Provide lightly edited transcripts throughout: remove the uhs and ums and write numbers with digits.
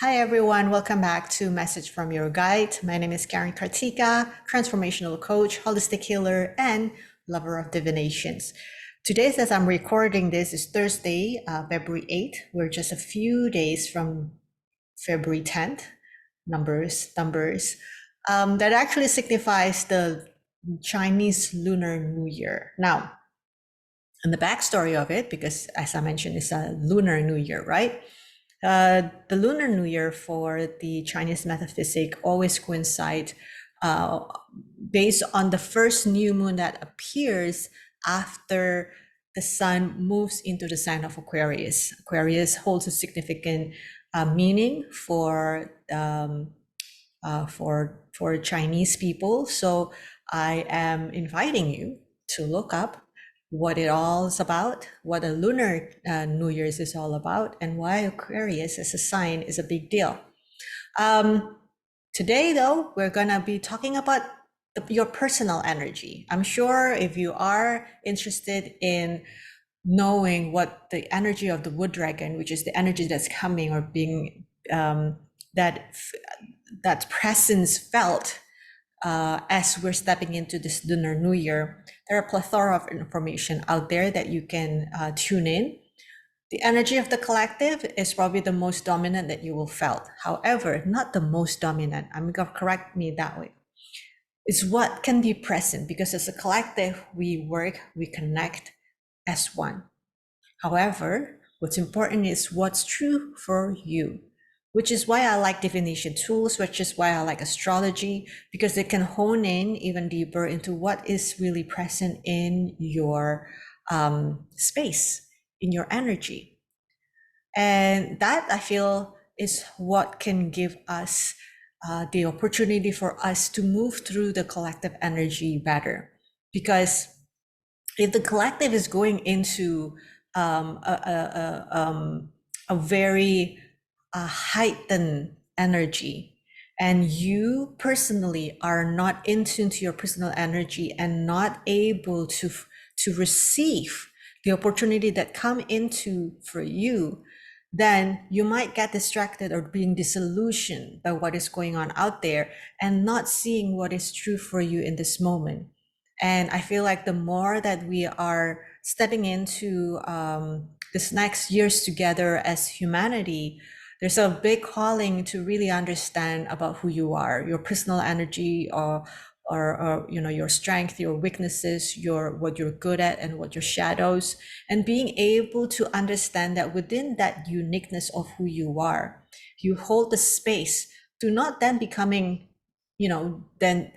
Hi everyone, welcome back to Message from Your Guide. My name is Karenkartika, transformational coach, holistic healer, and lover of divinations. Today, as I'm recording this, is Thursday, February 8th. We're just a few days from February 10th. Numbers. That actually signifies the Chinese Lunar New Year. Now, and the backstory of it, because as I mentioned, it's a Lunar New Year, right? The Lunar New Year for the Chinese metaphysic always coincide uh, based on the first new moon that appears after the sun moves into the sign of Aquarius. Aquarius holds a significant meaning for Chinese people. So I am inviting you to look up what it all is about, what a lunar New Year's is all about, and why Aquarius as a sign is a big deal. Today, though, we're going to be talking about your personal energy. I'm sure if you are interested in knowing what the energy of the wood dragon, which is the energy that's coming or being that presence felt as we're stepping into this Lunar New Year, there are a plethora of information out there that you can tune in. The energy of the collective is probably the most dominant that you will felt. However, not the most dominant. I'm going to correct me that way. It's what can be present, because as a collective, we work, we connect as one. However, what's important is what's true for you, which is why I like divination tools, which is why I like astrology, because they can hone in even deeper into what is really present in your space, in your energy. And that, I feel, is what can give us the opportunity for us to move through the collective energy better. Because if the collective is going into um, a, a, um, a very heightened energy, and you personally are not in tune to your personal energy and not able to receive the opportunity that come into for you, then you might get distracted or being disillusioned by what is going on out there and not seeing what is true for you in this moment. And I feel like the more that we are stepping into this next years together as humanity, there's a big calling to really understand about who you are, your personal energy, or you know, your strength, your weaknesses, your what you're good at and what your shadows, and being able to understand that within that uniqueness of who you are, you hold the space to not then becoming, you know, then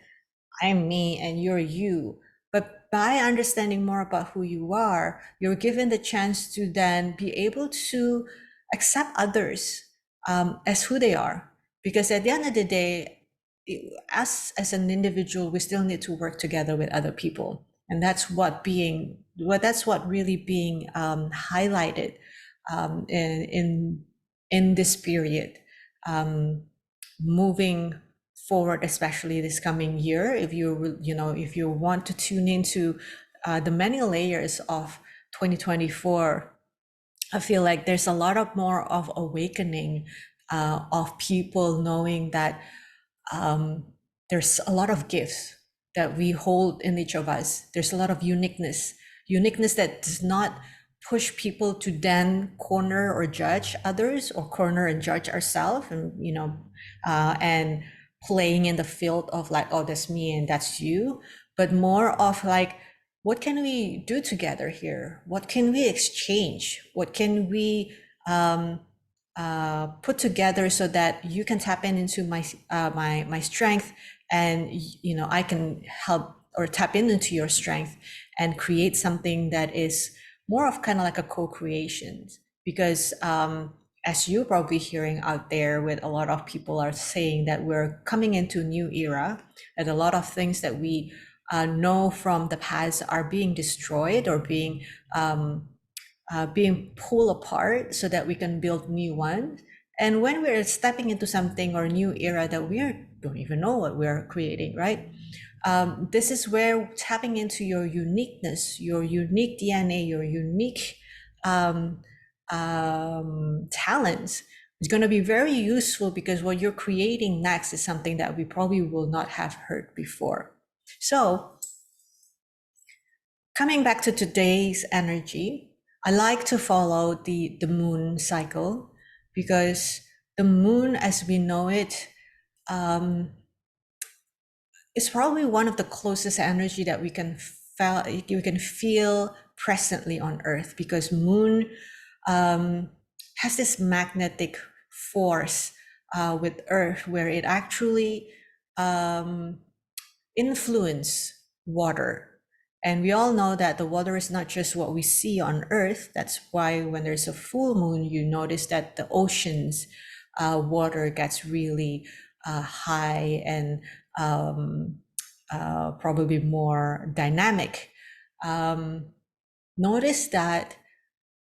I'm me and you're you. But by understanding more about who you are, you're given the chance to then be able to accept others as who they are. Because at the end of the day, us as an individual, we still need to work together with other people. And that's what really being highlighted in this period. Um, Moving forward, especially this coming year, if if you want to tune into the many layers of 2024, I feel like there's a lot of more of awakening of people knowing that there's a lot of gifts that we hold in each of us. There's a lot of uniqueness that does not push people to then corner or judge others, or corner and judge ourselves, and and playing in the field of like, oh, that's me and that's you, but more of like, what can we do together here? What can we exchange? What can we put together so that you can tap into my strength, and I can help or tap into your strength and create something that is more of kind of like a co-creation. Because as you're probably hearing out there, with a lot of people are saying that we're coming into a new era, and a lot of things that we know from the past are being destroyed or being pulled apart so that we can build new ones. And when we're stepping into something or a new era that don't even know what we're creating, right? This is where tapping into your uniqueness, your unique DNA, your unique talents It's going to be very useful because what you're creating next is something that we probably will not have heard before. So coming back to today's energy, I like to follow the moon cycle, because the moon as we know it is probably one of the closest energy that we can feel presently on Earth, because moon has this magnetic force with Earth, where it actually influence water. And we all know that the water is not just what we see on Earth. That's why when there's a full moon, you notice that the oceans water gets really high and probably more dynamic. Notice that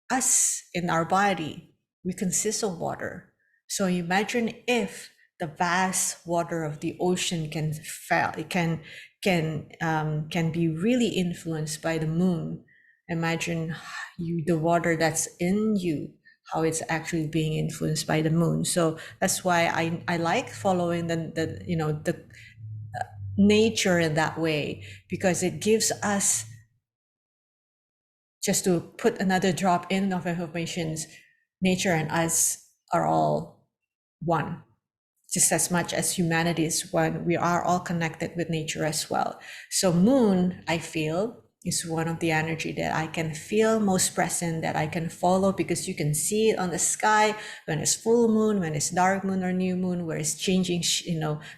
us in our body, we consist of water. So imagine if the vast water of the ocean can be really influenced by the moon. Imagine the water that's in you, how it's actually being influenced by the moon. So that's why I like following the nature in that way, because it gives us, just to put another drop in of informations, nature and us are all one. Just as much as humanity is one, we are all connected with nature as well. So moon, I feel, is one of the energy that I can feel most present, that I can follow, because you can see it on the sky when it's full moon, when it's dark moon or new moon, where it's changing,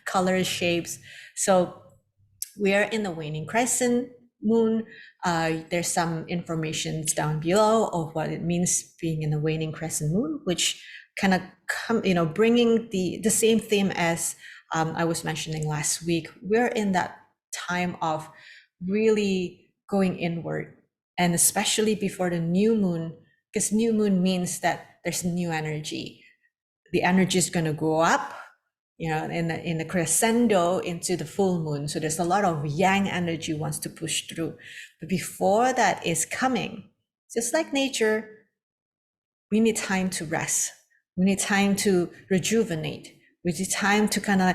colors, shapes. So we are in the waning crescent moon. There's some information down below of what it means being in the waning crescent moon, which kind of bringing the same theme as I was mentioning last week. We're in that time of really going inward, and especially before the new moon, because new moon means that there's new energy. The energy is going to go up, in the crescendo into the full moon. So there's a lot of yang energy wants to push through. But before that is coming, just like nature, we need time to rest. We need time to rejuvenate. We need time to kind of, all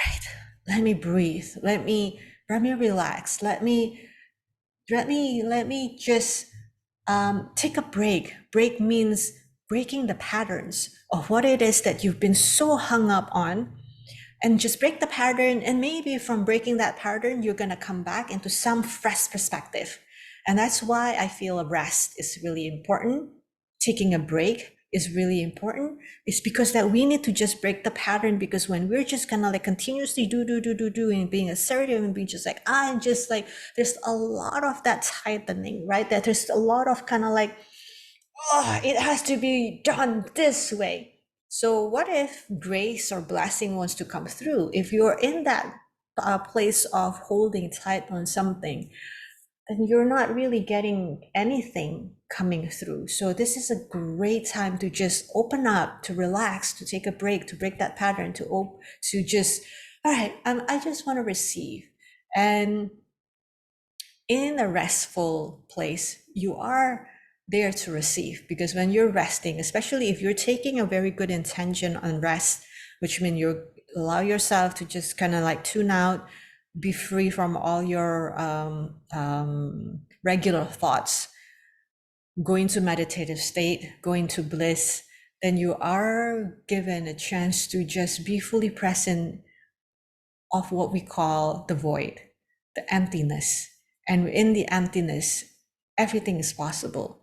right, let me breathe. Let me relax. Let me just take a break. Break means breaking the patterns of what it is that you've been so hung up on, and just break the pattern. And maybe from breaking that pattern, you're going to come back into some fresh perspective. And that's why I feel a rest is really important. Taking a break is really important. It's because that we need to just break the pattern, because when we're just kind of like continuously do and being assertive and being just like, I'm just like, there's a lot of that tightening, right? That there's a lot of kind of like, oh, it has to be done this way. So what if grace or blessing wants to come through? If you're in that place of holding tight on something, and you're not really getting anything coming through. So this is a great time to just open up, to relax, to take a break, to break that pattern, to just, all right, I just want to receive. And in a restful place, you are there to receive, because when you're resting, especially if you're taking a very good intention on rest, which means you allow yourself to just kind of like tune out, be free from all your regular thoughts, go into meditative state, go into bliss, then you are given a chance to just be fully present of what we call the void, the emptiness. And in the emptiness, everything is possible.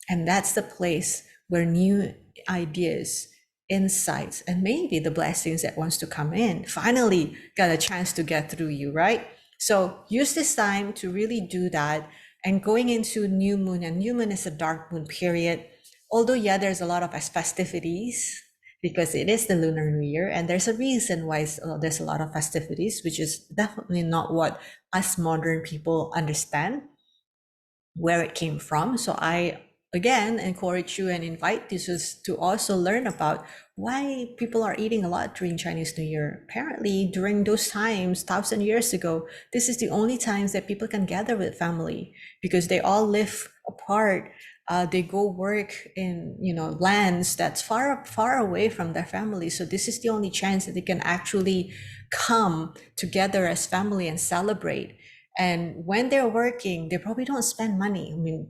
And that's the place where new ideas, insights, and maybe the blessings that wants to come in finally got a chance to get through you, right? So use this time to really do that. And going into new moon, and new moon is a dark moon period. Although, yeah, there's a lot of festivities, because it is the Lunar New Year, and there's a reason why there's a lot of festivities, which is definitely not what us modern people understand where it came from. So I again encourage you and invite you to also learn about why people are eating a lot during Chinese New Year. Apparently, during those times, 1,000 years ago, this is the only times that people can gather with family, because they all live apart They go work in, lands that's far away from their family. So this is the only chance that they can actually come together as family and celebrate. And when they're working, they probably don't spend money. I mean,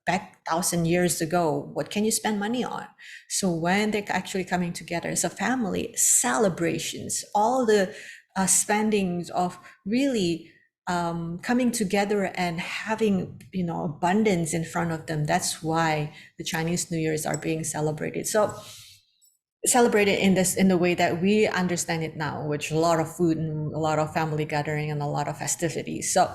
back 1,000 years ago, what can you spend money on? So when they're actually coming together as a family, celebrations, all the spendings of really coming together and having abundance in front of them. That's why the Chinese New Year's are being celebrated. So celebrated in the way that we understand it now, which a lot of food and a lot of family gathering and a lot of festivities. So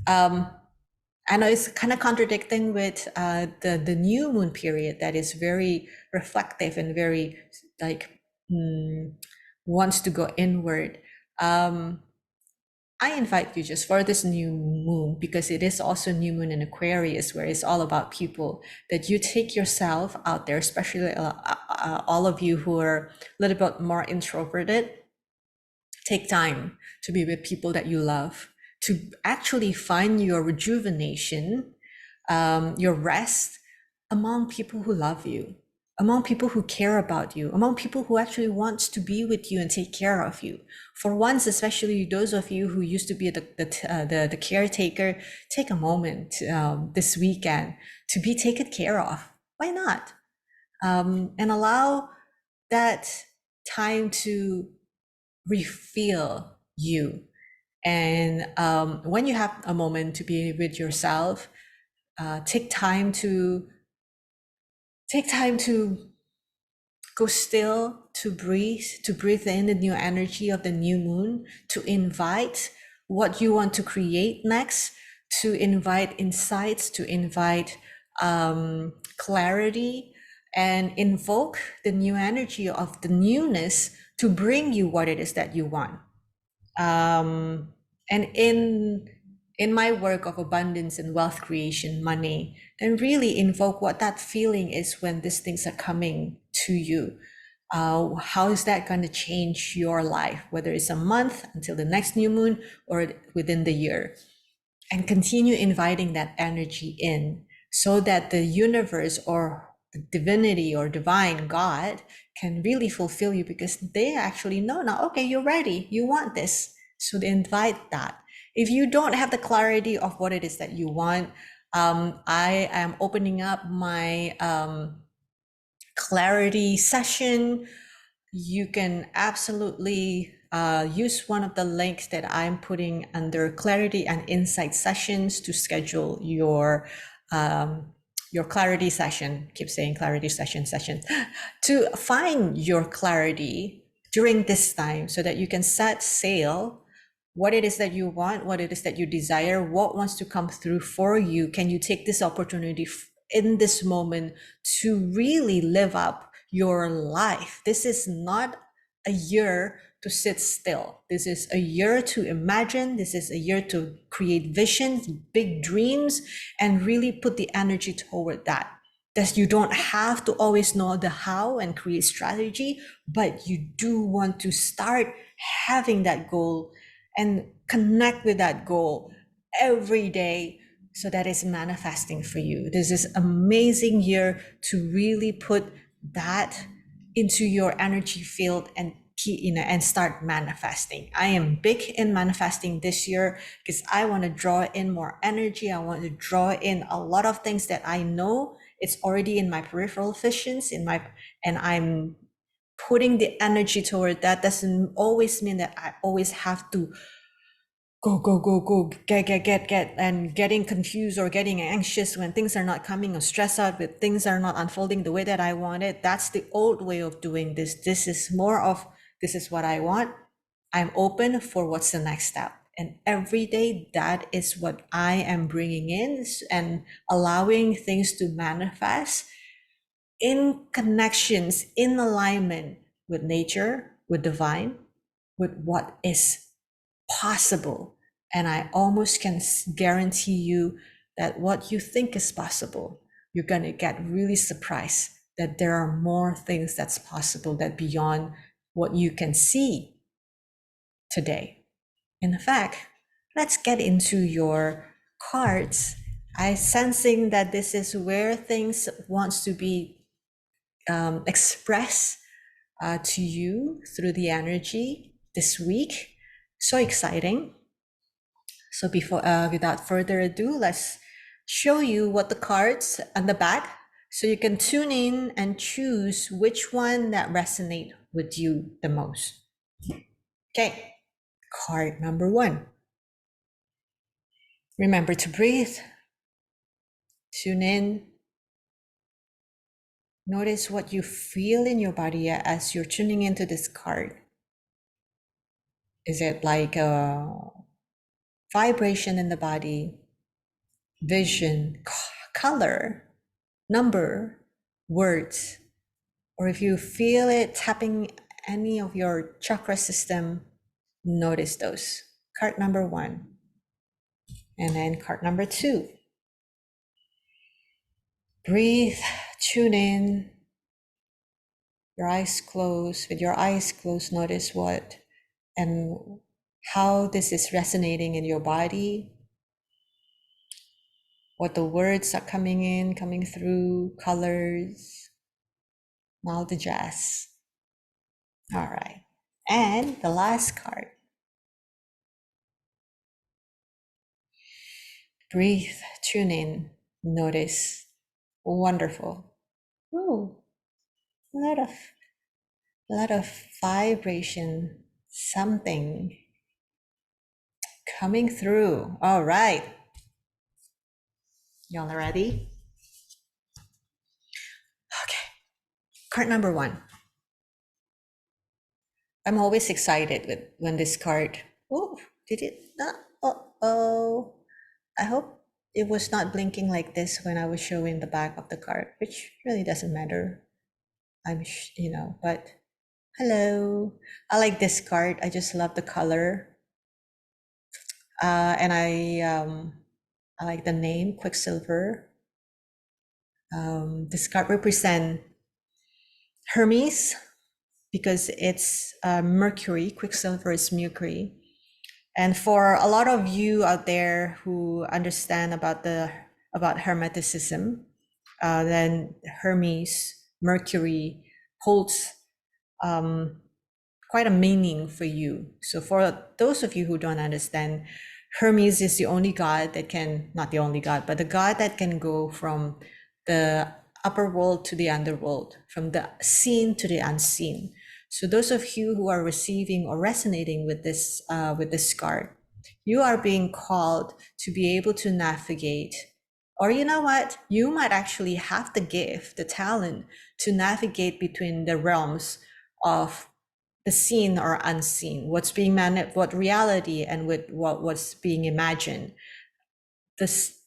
I know it's kind of contradicting with the new moon period that is very reflective and very like wants to go inward. I invite you just for this new moon, because it is also new moon in Aquarius, where it's all about people, that you take yourself out there, especially all of you who are a little bit more introverted. Take time to be with people that you love, to actually find your rejuvenation, your rest among people who love you, among people who care about you, among people who actually wants to be with you and take care of you. For once, especially those of you who used to be the caretaker, take a moment this weekend to be taken care of. Why not? And allow that time to refill you. And when you have a moment to be with yourself, take time to go still, to breathe in the new energy of the new moon, to invite what you want to create next, to invite insights, to invite clarity, and invoke the new energy of the newness to bring you what it is that you want. And in my work of abundance and wealth creation, money, then really invoke what that feeling is when these things are coming to you. How is that going to change your life, whether it's a month until the next new moon or within the year? And continue inviting that energy in, so that the universe or the divinity or divine God can really fulfill you, because they actually know now, okay, you're ready, you want this. So they invite that. If you don't have the clarity of what it is that you want, I am opening up my clarity session. You can absolutely use one of the links that I'm putting under clarity and insight sessions to schedule your clarity session. Keep saying clarity session to find your clarity during this time, so that you can set sail what it is that you want, what it is that you desire, what wants to come through for you. Can you take this opportunity in this moment to really live up your life? This is not a year to sit still. This is a year to imagine. This is a year to create visions, big dreams, and really put the energy toward that. That you don't have to always know the how and create strategy, but you do want to start having that goal and connect with that goal every day, so that is manifesting for you. This is amazing year to really put that into your energy field and start manifesting. I am big in manifesting this year because I want to draw in more energy. I want to draw in a lot of things that I know it's already in my peripheral visions, and I'm putting the energy toward that. Doesn't always mean that I always have to go, get, and getting confused or getting anxious when things are not coming, or stress out with things are not unfolding the way that I want it. That's the old way of doing this. This is more of, this is what I want. I'm open for what's the next step. And every day, that is what I am bringing in and allowing things to manifest in connections, in alignment with nature, with divine, with what is possible. And I almost can guarantee you that what you think is possible, you're going to get really surprised that there are more things that's possible that beyond what you can see today. In fact, let's get into your cards I sensing that this is where things wants to be expressed to you through the energy this week. So exciting. So before, without further ado, let's show you what the cards on the back, so you can tune in and choose which one that resonate with you the most. Okay, card number 1. Remember to breathe, tune in, notice what you feel in your body as you're tuning into this card. Is it like a vibration in the body, vision, color, number, words? Or if you feel it tapping any of your chakra system, notice those. Card number 1. And then card number 2. Breathe, tune in, your eyes closed. With your eyes closed, notice what and how this is resonating in your body, what the words are coming in, coming through, colors, all the jazz. All right. And the last card. Breathe, tune in, notice. Wonderful. Ooh, a lot of vibration, something coming through. All right. Y'all ready? Okay. Card number 1. I'm always excited with when this card. Oh, did it not? Oh. I hope it was not blinking like this when I was showing the back of the card, which really doesn't matter. But hello. I like this card. I just love the color. And I like the name Quicksilver. This card represents Hermes because it's Mercury. Quicksilver is Mercury. And for a lot of you out there who understand about Hermeticism, then Hermes, Mercury holds quite a meaning for you. So for those of you who don't understand, Hermes is the only god that can, not the only god, but the god that can go from the upper world to the underworld, from the seen to the unseen. So those of you who are receiving or resonating with this card, you are being called to be able to navigate, or you know what, you might actually have the gift, the talent to navigate between the realms of the seen or unseen, what's being what reality and with what's being imagined. This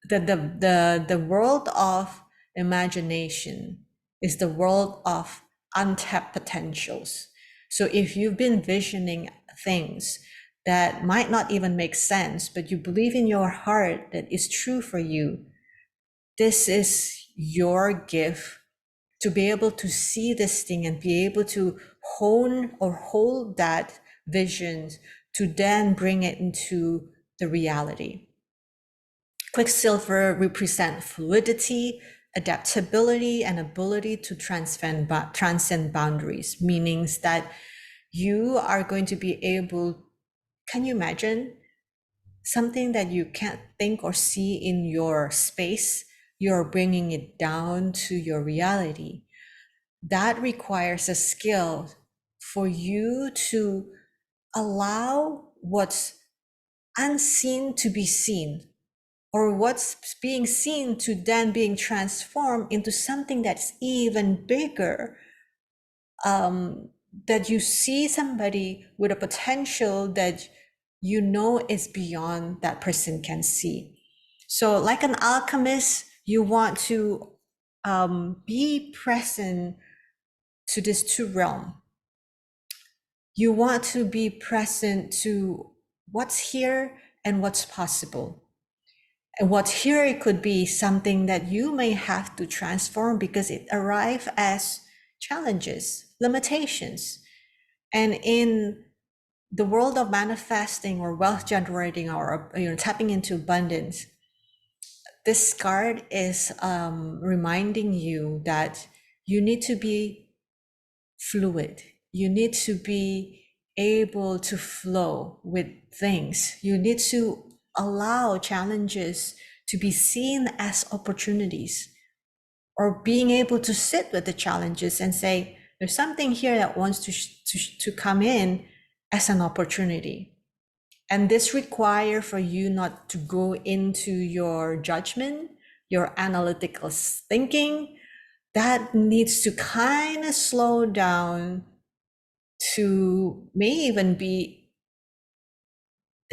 the world of imagination is the world of untapped potentials. So if you've been visioning things that might not even make sense, but you believe in your heart that is true for you, this is your gift to be able to see this thing and be able to hone or hold that vision to then bring it into the reality. Quicksilver represents fluidity, adaptability, and ability to transcend boundaries, meaning that you are going to be able, can you imagine something that you can't think or see in your space? You're bringing it down to your reality. That requires a skill for you to allow what's unseen to be seen, or what's being seen to then being transformed into something that's even bigger. That you see somebody with a potential that you know is beyond that person can see. So like an alchemist, you want to be present to this two realm. You want to be present to what's here and what's possible. And what's here, it could be something that you may have to transform because it arrives as challenges, limitations. And in the world of manifesting or wealth generating or tapping into abundance, this card is reminding you that you need to be fluid. You need to be able to flow with things. You need to allow challenges to be seen as opportunities, or being able to sit with the challenges and say, there's something here that wants to come in as an opportunity. And this require for you not to go into your judgment, your analytical thinking. That needs to kind of slow down to may even be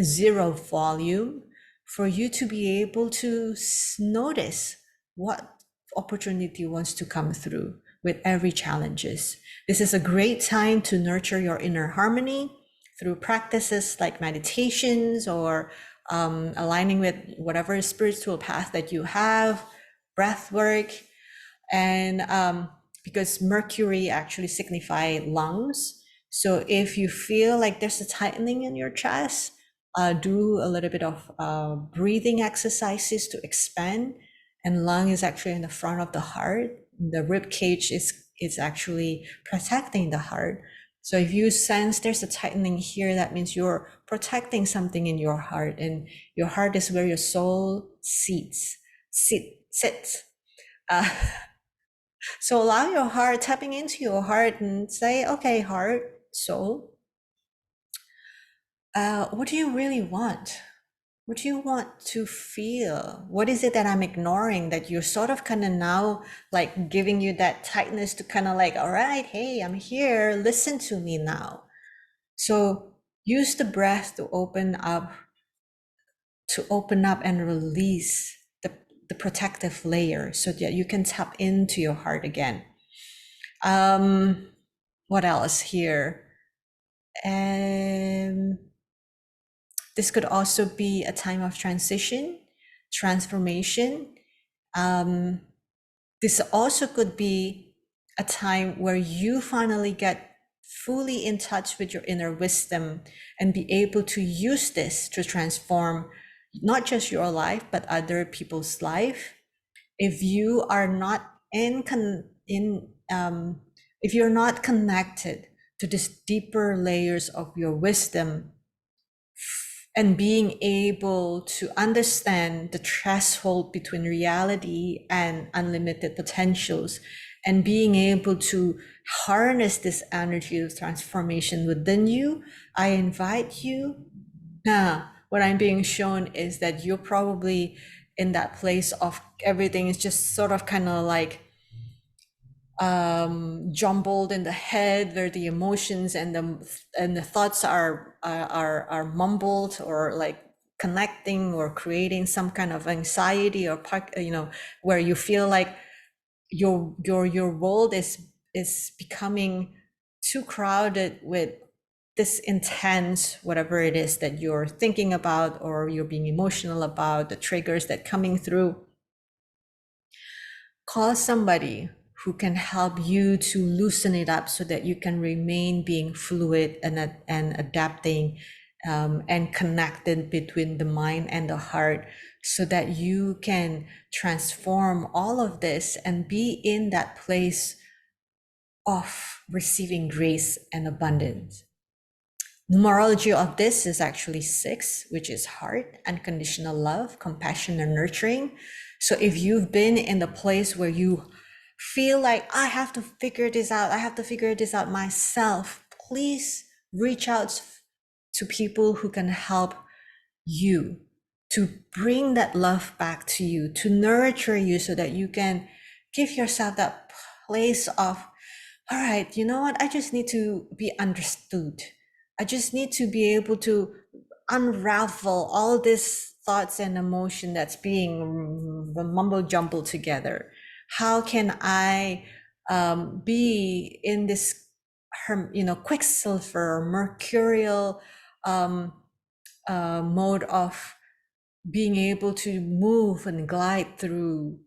zero volume for you to be able to notice what opportunity wants to come through with every challenges. This is a great time to nurture your inner harmony through practices like meditations or aligning with whatever spiritual path that you have, breath work, and because Mercury actually signify lungs. So if you feel like there's a tightening in your chest, do a little bit of breathing exercises to expand. And lung is actually in the front of the heart. The rib cage is actually protecting the heart. So if you sense there's a tightening here, that means you're protecting something in your heart, and your heart is where your soul sits. Uh, so allow your heart, tapping into your heart, and say, okay, heart, soul, what do you really want? What do you want to feel? What is it that I'm ignoring that you're sort of kind of now like giving you that tightness to kind of like, all right, hey, I'm here, listen to me now. So use the breath to open up and release the protective layer so that you can tap into your heart again. What else here? This could also be a time of transition, transformation. This also could be a time where you finally get fully in touch with your inner wisdom and be able to use this to transform not just your life, but other people's life. If you are not if you're not connected to these deeper layers of your wisdom and being able to understand the threshold between reality and unlimited potentials, and being able to harness this energy of transformation within you, I invite you. Now, what I'm being shown is that you're probably in that place of everything is just sort of kind of like jumbled in the head, where the emotions and the thoughts are mumbled, or like connecting or creating some kind of anxiety, or where you feel like your world is becoming too crowded with this intense whatever it is that you're thinking about, or you're being emotional about, the triggers that coming through. Call somebody who can help you to loosen it up so that you can remain being fluid and adapting and connected between the mind and the heart, so that you can transform all of this and be in that place of receiving grace and abundance. Numerology of this is actually 6, which is heart, unconditional love, compassion, and nurturing. So if you've been in the place where you feel like I have to figure this out myself, please reach out to people who can help you to bring that love back to you, to nurture you, so that you can give yourself that place of, all right, you know what? I just need to be understood. I just need to be able to unravel all these thoughts and emotion that's being mumble jumbled together. How can I be in this, quicksilver, mercurial mode of being able to move and glide through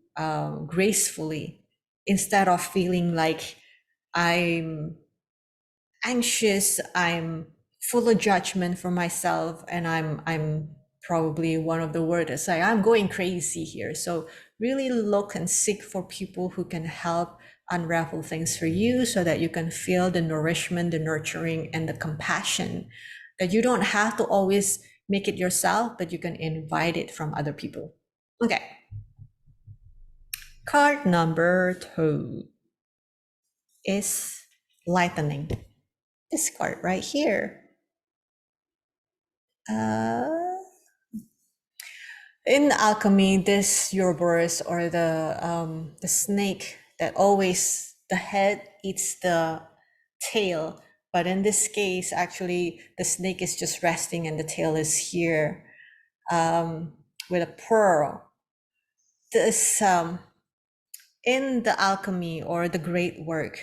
gracefulully, instead of feeling like I'm anxious, I'm full of judgment for myself, and I'm probably one of the words is like, I'm going crazy here. So really look and seek for people who can help unravel things for you so that you can feel the nourishment, the nurturing, and the compassion that you don't have to always make it yourself, but you can invite it from other people. Okay. Card number 2 is lightening. This card right here. In alchemy, this Ouroboros, or the snake that always the head eats the tail, but in this case, actually, the snake is just resting and the tail is here, with a pearl. This in the alchemy or the great work,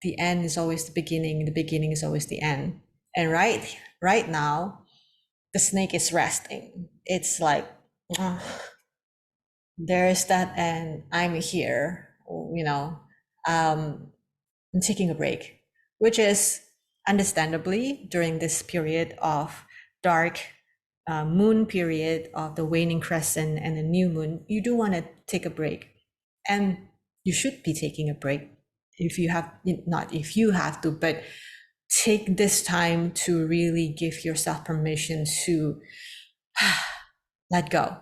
the end is always the beginning is always the end. And right now, the snake is resting. It's like, there's that, and I'm here, I'm taking a break, which is understandably during this period of dark moon period of the waning crescent and the new moon, you do want to take a break. And you should be taking a break if you have, not if you have to, but take this time to really give yourself permission to let go,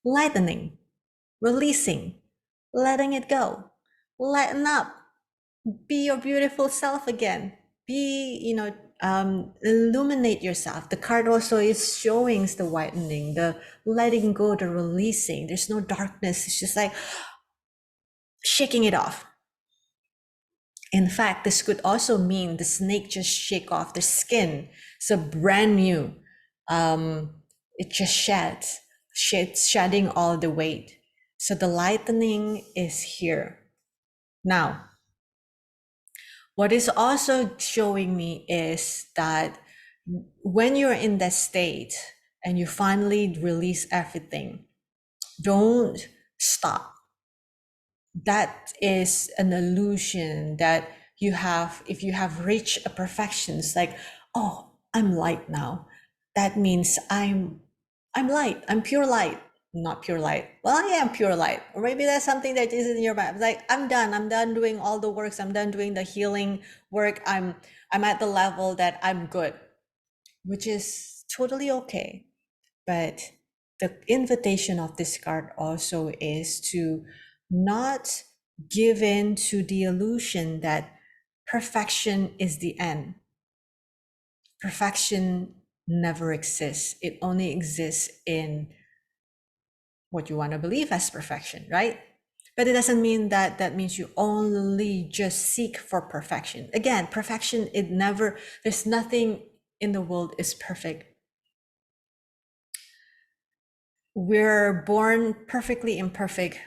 lightening, releasing, letting it go, lighten up, be your beautiful self again, be, illuminate yourself. The card also is showing the whitening, the letting go, the releasing. There's no darkness. It's just like shaking it off. In fact, this could also mean the snake just shake off the skin. It's a brand new. It just sheds, shedding all the weight. So the lightening is here. Now, what is also showing me is that when you're in that state and you finally release everything, don't stop. That is an illusion that you have. If you have reached a perfection, it's like, oh, I'm light now. That means I'm light. I'm pure light. Not pure light. Well, I am pure light. Or maybe that's something that is in your mind. It's like, I'm done doing all the works. I'm done doing the healing work. I'm at the level that I'm good, which is totally okay. But the invitation of this card also is to not give in to the illusion that perfection is the end. Perfection never exists. It only exists in what you want to believe as perfection, right? But it doesn't mean that that means you only just seek for perfection. Again, perfection, there's nothing in the world is perfect. We're born perfectly imperfect.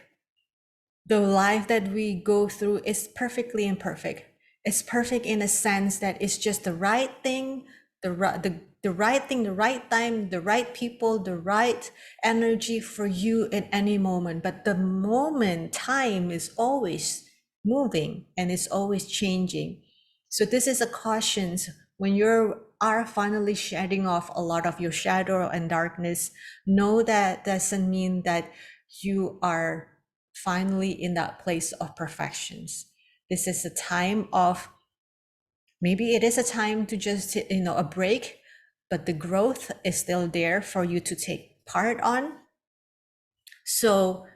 The life that we go through is perfectly imperfect. It's perfect in a sense that it's just the right thing, the right thing, the right time, the right people, the right energy for you in any moment. But the moment, time is always moving and it's always changing. So this is a caution when you are finally shedding off a lot of your shadow and darkness. Know that doesn't mean that you are finally in that place of perfections. This is a time of, maybe it is a time to just, a break, but the growth is still there for you to take part on. So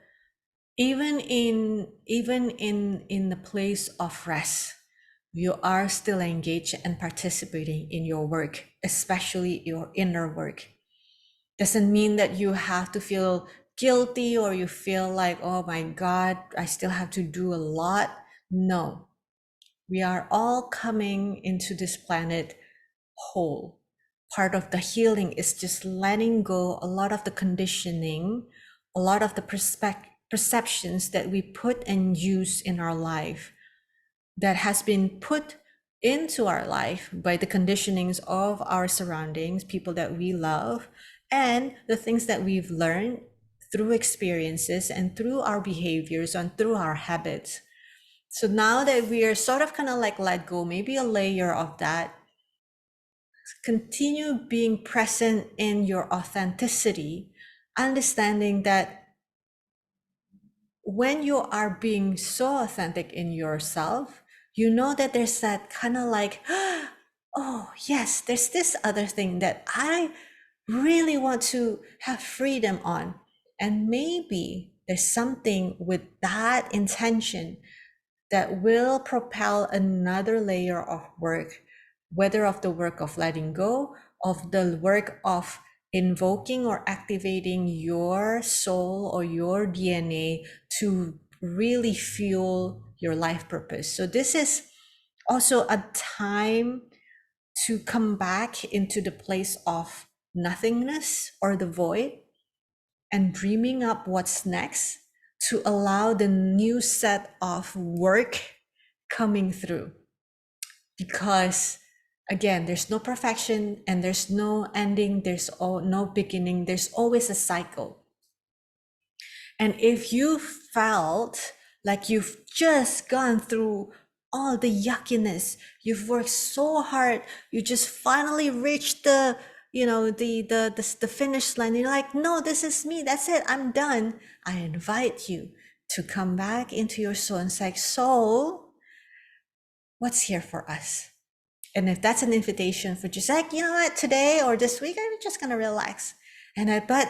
even in the place of rest, you are still engaged and participating in your work, especially your inner work. Doesn't mean that you have to feel guilty or you feel like, oh my God, I still have to do a lot. No, we are all coming into this planet whole. Part of the healing is just letting go a lot of the conditioning, a lot of the perceptions that we put and use in our life that has been put into our life by the conditionings of our surroundings, people that we love, and the things that we've learned through experiences and through our behaviors and through our habits. So now that we are sort of kind of like let go, maybe a layer of that, continue being present in your authenticity, understanding that when you are being so authentic in yourself, you know that there's that kind of like, oh, yes, there's this other thing that I really want to have freedom on. And maybe there's something with that intention that will propel another layer of work, whether of the work of letting go, of the work of invoking or activating your soul or your DNA to really fuel your life purpose. So this is also a time to come back into the place of nothingness or the void and dreaming up what's next to allow the new set of work coming through. Because again, there's no perfection and there's no ending, there's no beginning, there's always a cycle. And if you felt like you've just gone through all the yuckiness, you've worked so hard, you just finally reached the, the finish line, you're like, no, this is me, that's it, I'm done. I invite you to come back into your soul and say, soul, what's here for us? And if that's an invitation for just like, you know what, today or this week, I'm just gonna relax. But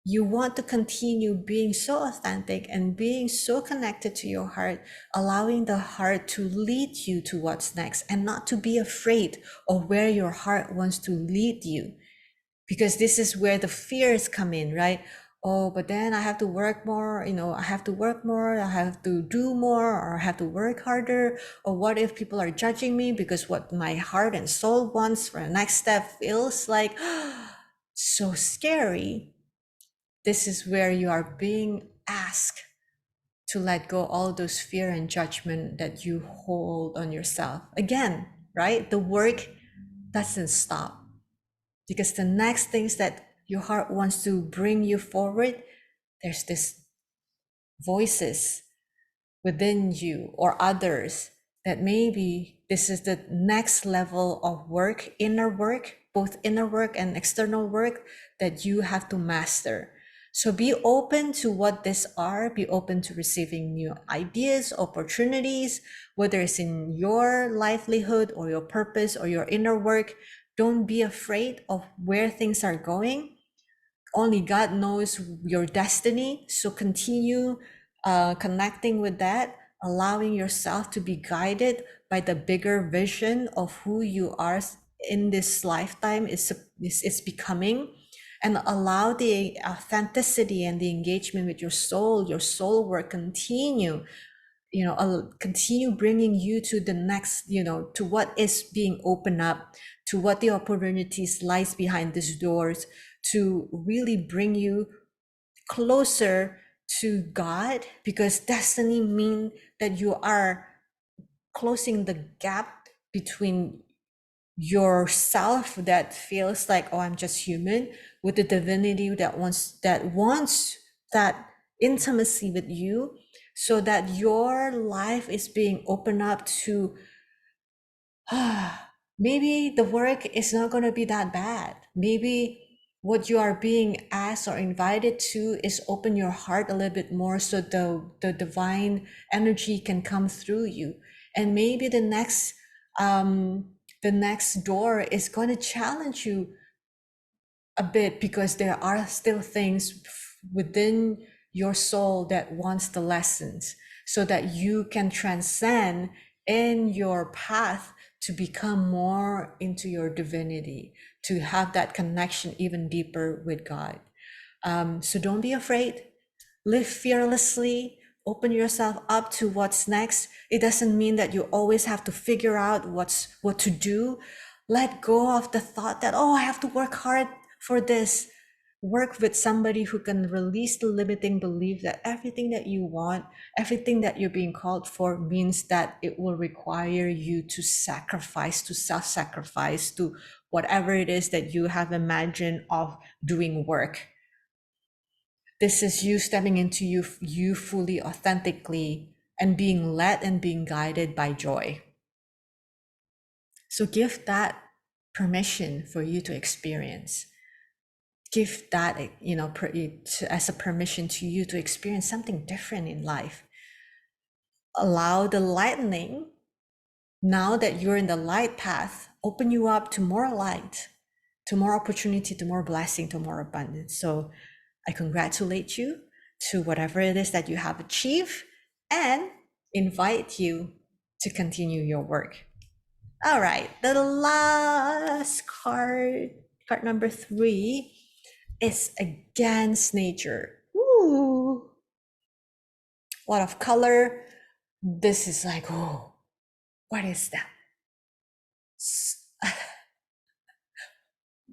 you want to continue being so authentic and being so connected to your heart, allowing the heart to lead you to what's next and not to be afraid of where your heart wants to lead you. Because this is where the fears come in, right? Oh, but then I have to work more, I have to work more, I have to do more, or I have to work harder. Or what if people are judging me because what my heart and soul wants for the next step feels like so scary. This is where you are being asked to let go all those fear and judgment that you hold on yourself. Again, right? The work doesn't stop because the next things that your heart wants to bring you forward, there's this voices within you or others that maybe this is the next level of work, inner work, both inner work and external work that you have to master. So be open to what these are, be open to receiving new ideas, opportunities, whether it's in your livelihood or your purpose or your inner work. Don't be afraid of where things are going. Only God knows your destiny. So continue connecting with that, allowing yourself to be guided by the bigger vision of who you are in this lifetime is becoming, and allow the authenticity and the engagement with your soul work continue, continue bringing you to the next, to what is being opened up, to what the opportunities lies behind these doors, to really bring you closer to God, because destiny means that you are closing the gap between yourself that feels like, oh, I'm just human, with the divinity that wants that intimacy with you, so that your life is being opened up to maybe the work is not going to be that bad. Maybe what you are being asked or invited to is open your heart a little bit more so the divine energy can come through you. And maybe the next door is going to challenge you a bit, because there are still things within your soul that wants the lessons, so that you can transcend in your path to become more into your divinity, to have that connection even deeper with God. So don't be afraid. Live fearlessly. Open yourself up to what's next. It doesn't mean that you always have to figure out what to do. Let go of the thought that, oh, I have to work hard for this. Work with somebody who can release the limiting belief that everything that you want, everything that you're being called for, means that it will require you to sacrifice, to self-sacrifice, to whatever it is that you have imagined of doing work. This is you stepping into you fully, authentically, and being led and being guided by joy. So give that permission for you to experience. give that, as a permission to you to experience something different in life. Allow the lightning, now that you're in the light path, open you up to more light, to more opportunity, to more blessing, to more abundance. So I congratulate you to whatever it is that you have achieved and invite you to continue your work. All right, the last card number 3, is against nature. Ooh, a lot of color. This is like, oh, what is that?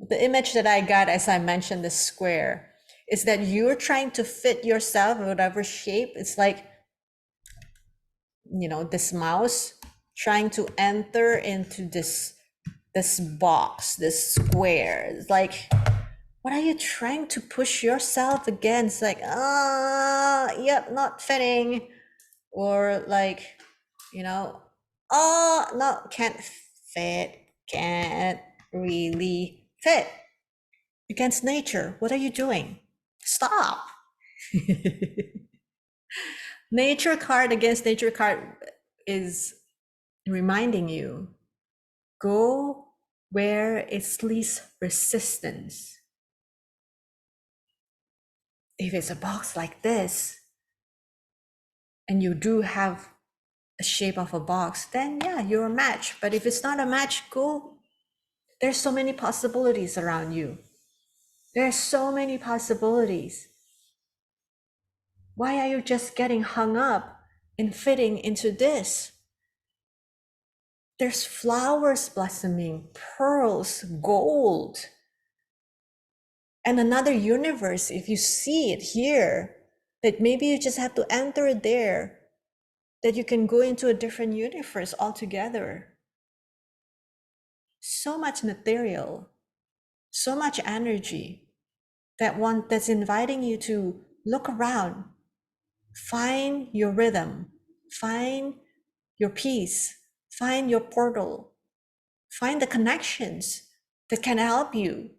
The image that I got, as I mentioned, the square, is that you're trying to fit yourself in whatever shape. It's like, this mouse trying to enter into this box, this square. It's like, what are you trying to push yourself against? Like, yep, not fitting. Or like, no, can't fit, can't really fit. Against nature, what are you doing? Stop. Nature card against nature card is reminding you, go where it's least resistance. If it's a box like this, and you do have a shape of a box, then yeah, you're a match. But if it's not a match, go. There's so many possibilities around you. There's so many possibilities. Why are you just getting hung up in fitting into this? There's flowers blossoming, pearls, gold, and another universe. If you see it here, that maybe you just have to enter there, that you can go into a different universe altogether. So much material, so much energy that's inviting you to look around, find your rhythm, find your peace, find your portal, find the connections that can help you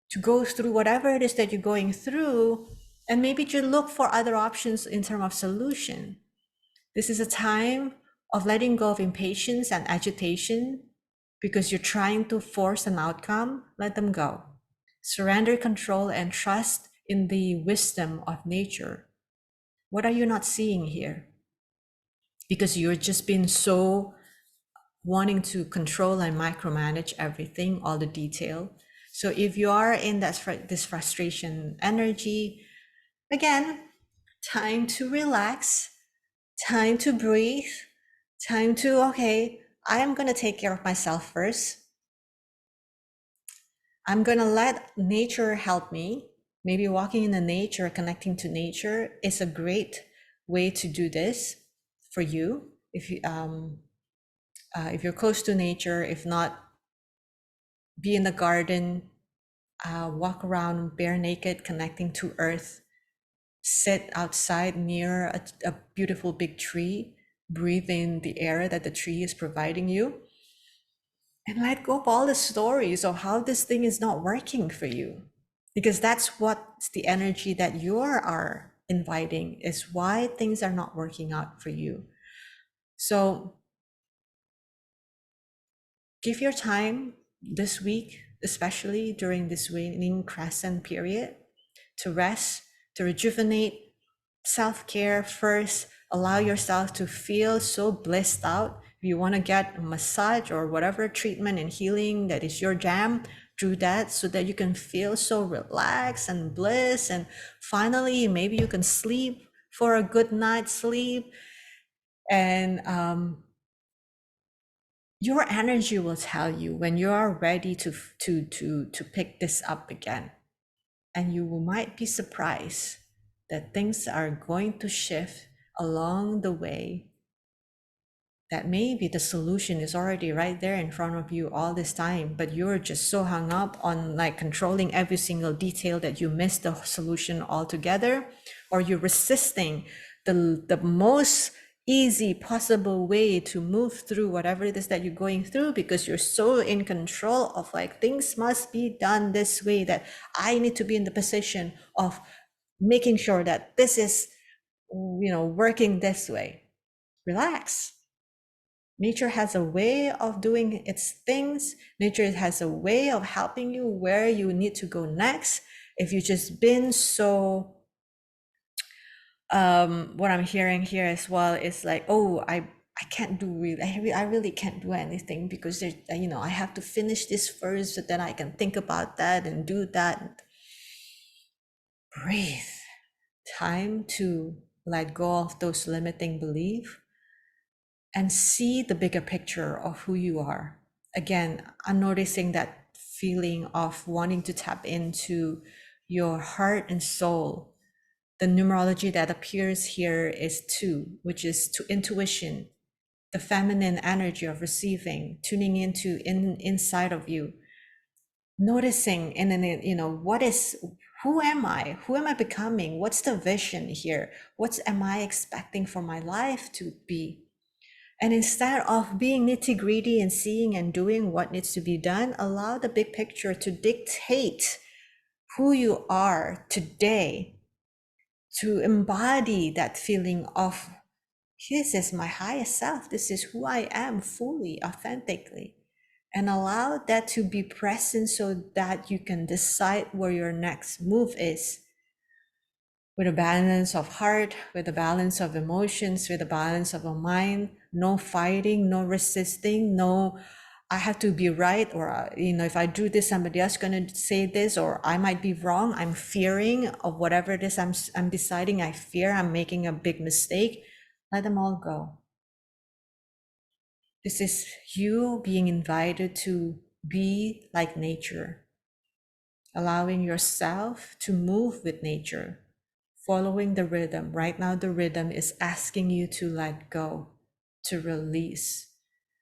to go through whatever it is that you're going through, and maybe to look for other options in terms of solution. This is a time of letting go of impatience and agitation because you're trying to force an outcome. Let them go. Surrender control and trust in the wisdom of nature. What are you not seeing here? Because you're just been so wanting to control and micromanage everything, all the detail. So if you are in this frustration energy, again, time to relax, time to breathe, time to, okay, I'm going to take care of myself first. I'm going to let nature help me. Maybe walking in the nature, connecting to nature is a great way to do this for you. If you're close to nature, if not, be in the garden, walk around bare naked, connecting to earth, sit outside near a beautiful big tree, breathe in the air that the tree is providing you, and let go of all the stories of how this thing is not working for you. Because that's what's the energy that you are inviting, is why things are not working out for you. So give your time this week, especially during this waning crescent period, to rest, to rejuvenate, self-care first. Allow yourself to feel so blissed out. If you want to get a massage or whatever treatment and healing that is your jam, do that so that you can feel so relaxed and bliss. And finally, maybe you can sleep for a good night's sleep. And your energy will tell you when you are ready to pick this up again. And you might be surprised that things are going to shift along the way, that maybe the solution is already right there in front of you all this time, but you're just so hung up on like controlling every single detail that you miss the solution altogether, or you're resisting the most easy possible way to move through whatever it is that you're going through, because you're so in control of like, things must be done this way, that I need to be in the position of making sure that this is, working this way. Relax. Nature has a way of doing its things. Nature has a way of helping you where you need to go next. If you've just been so, what I'm hearing here as well is like, oh, I can't do really, I really can't do anything because there's, I have to finish this first, so then I can think about that and do that. Breathe. Time to let go of those limiting beliefs and see the bigger picture of who you are. Again, I'm noticing that feeling of wanting to tap into your heart and soul. The numerology that appears here is 2, which is to intuition, the feminine energy of receiving, tuning into inside of you, noticing, and then, who am I? Who am I becoming? What's the vision here? What am I expecting for my life to be? And instead of being nitty-gritty and seeing and doing what needs to be done, allow the big picture to dictate who you are today, to embody that feeling of, this is my highest self, this is who I am fully, authentically. And allow that to be present so that you can decide where your next move is, with a balance of heart, with a balance of emotions, with a balance of a mind. No fighting, no resisting, no, I have to be right, or if I do this, somebody else is going to say this, or I might be wrong. I'm fearing of whatever it is I'm deciding. I fear I'm making a big mistake. Let them all go. This is you being invited to be like nature, allowing yourself to move with nature, following the rhythm. Right now, the rhythm is asking you to let go, to release.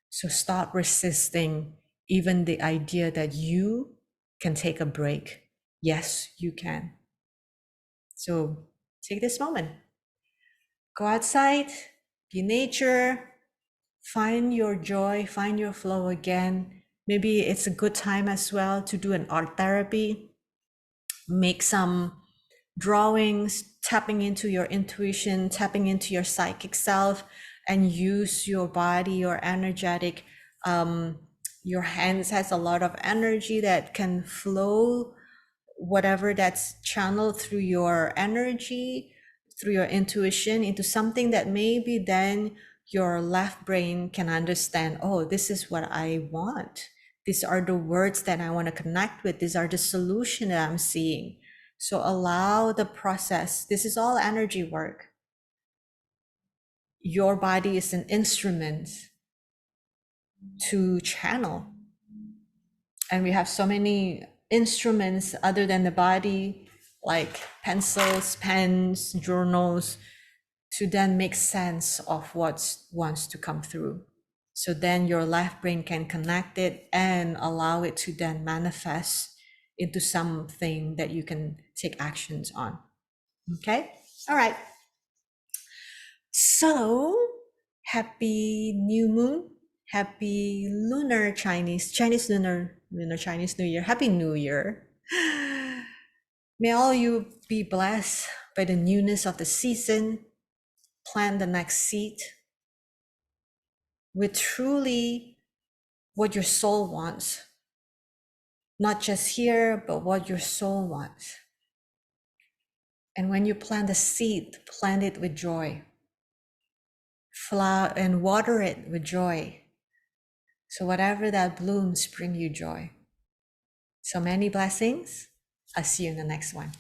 So stop resisting even the idea that you can take a break. Yes, you can. So take this moment, go outside, be nature, find your joy, find your flow again. Maybe it's a good time as well to do an art therapy, make some drawings, tapping into your intuition, tapping into your psychic self, and use your body, your energetic, your hands has a lot of energy that can flow, whatever that's channeled through your energy, through your intuition, into something that maybe then your left brain can understand. Oh, this is what I want. These are the words that I want to connect with. These are the solution that I'm seeing. So allow the process. This is all energy work. Your body is an instrument to channel. And we have so many instruments other than the body, like pencils, pens, journals, to then make sense of what wants to come through. So then your left brain can connect it and allow it to then manifest into something that you can take actions on. Okay? All right. So happy new moon. Happy lunar Chinese lunar Chinese New Year. Happy New Year. May all you be blessed by the newness of the season. Plant the next seed with truly what your soul wants. Not just here, but what your soul wants. And when you plant the seed, plant it with joy. Flower and water it with joy. So whatever that blooms, bring you joy. So many blessings. I'll see you in the next one.